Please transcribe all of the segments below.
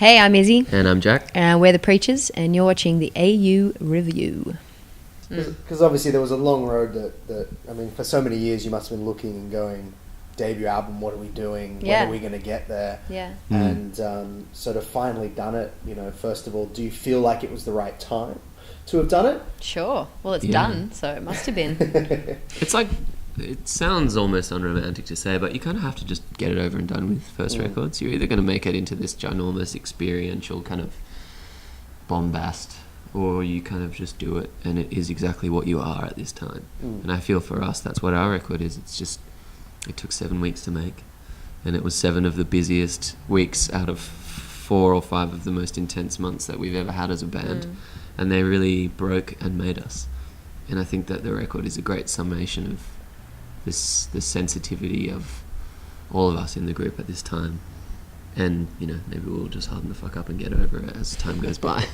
Hey, I'm Izzy. And I'm Jack. And we're the Preachers, and you're watching the AU Review. Because obviously there was a long road that, I mean, for so many years you must have been looking and going, debut album, what are we doing? Yeah. When are we going to get there? Yeah. And sort of finally done it, you know, first of all, do you feel like it was the right time to have done it? Sure. Well, it's Yeah. done, so it must have been. It's like, it sounds almost unromantic to say, but you kind of have to just get it over and done with first records. You're either going to make it into this ginormous experiential kind of bombast, or you kind of just do it and it is exactly what you are at this time. And I feel for us, that's what our record is. It's just, it took 7 weeks to make, and it was 7 of the busiest weeks out of 4 or 5 of the most intense months that we've ever had as a band. And they really broke and made us. And I think that the record is a great summation of the sensitivity of all of us in the group at this time. And, you know, maybe we'll just harden the fuck up and get over it as time goes by.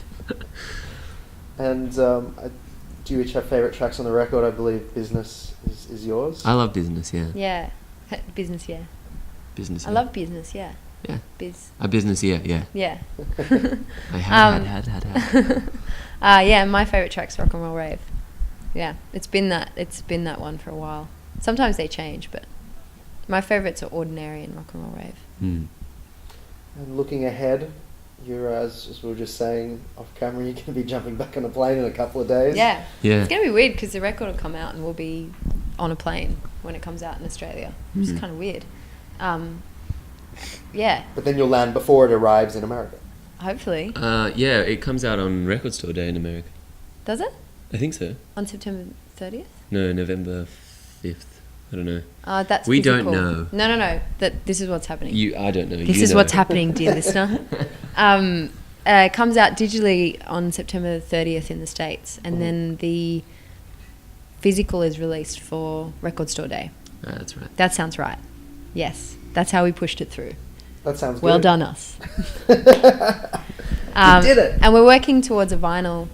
And do you each have favourite tracks on the record? I believe Business is yours. I love Business, yeah. Yeah. Business, yeah. Business, I yeah. love business, yeah. Yeah. Biz. A Business, yeah, yeah. Yeah. I had. Yeah, my favourite track's Rock and Roll Rave. Yeah, it's been that one for a while. Sometimes they change, but my favourites are Ordinary and Rock and Roll Rave. And looking ahead, you're, as we were just saying off camera, you're going to be jumping back on a plane in a couple of days. Yeah. Yeah. It's going to be weird because the record will come out and we'll be on a plane when it comes out in Australia, which is kind of weird. Yeah. But then you'll land before it arrives in America. Hopefully. Yeah, it comes out on Record Store Day in America. Does it? I think so. On September 30th? No, November 5th. I don't know. That's We physical. don't know. No. This is what's happening. I don't know. This you is know. what's happening, dear listener. It comes out digitally on September 30th in the States, and then the physical is released for Record Store Day. That's right. That sounds right. Yes, that's how we pushed it through. That sounds Well good. done, us. You did it. And we're working towards a vinyl,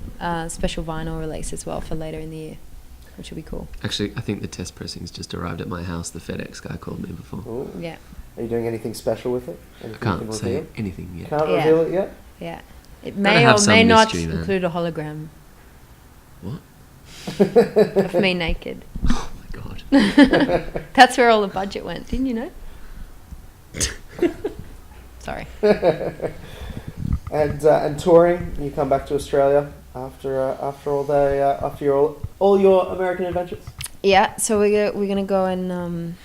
special vinyl release as well for later in the year, which will be cool. Actually, I think the test pressings just arrived at my house. The FedEx guy called me before. Ooh. Yeah, Are you doing anything special with it? I Anything you can can't say reveal? anything yet. Can't Yeah. reveal it yet? yeah. It Gotta may have or some may not mystery, man. include a hologram What? of me naked. Oh my god. That's where all the budget went. Didn't you know? Sorry. And touring, you come back to Australia after all your American adventures. Yeah, so we're gonna go and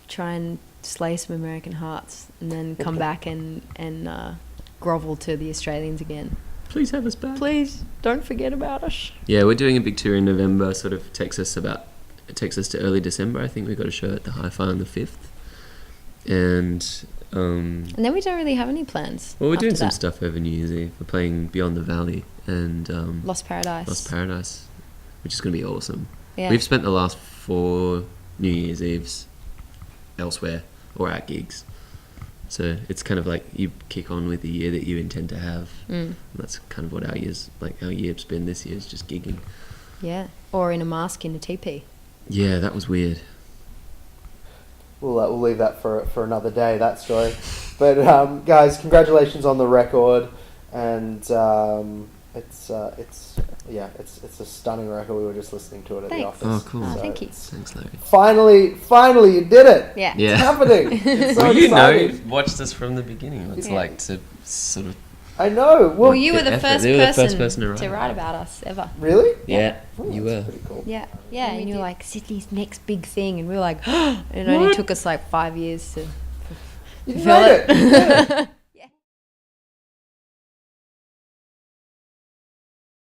try and slay some American hearts, and then come back and grovel to the Australians again. Please have us back. Please don't forget about us. Yeah, we're doing a big tour in November. Sort of takes us to early December. I think we got a show at the Hi-Fi on the 5th. And And then we don't really have any plans. well, we're doing after some that. stuff over New Year's Eve. We're playing Beyond the Valley and Lost Paradise. Lost Paradise, which is going to be awesome. Yeah. We've spent the last 4 New Year's Eves elsewhere or at gigs. So it's kind of like you kick on with the year that you intend to have. And that's kind of what our year's been this year, is just gigging. Yeah. Or in a mask in a teepee. Yeah, that was weird. We'll leave that for another day, that story. But guys, congratulations on the record, and it's a stunning record. We were just listening to it at the Thanks. office. Oh, cool. Oh, thank you. Thanks, Larry. Finally, you did it. Yeah. Yeah. It's happening. It's so Well, you exciting. know, watched us from the beginning. What it's Yeah. like to sort of... I know. Well, Well, you were the effort. first They were the first person person to write about us ever. really? Yeah, Oh, you that's were. pretty cool. Yeah, and you were like, Sydney's next big thing, and we were like, and it only took us like 5 years to You fulfill made it. You did it.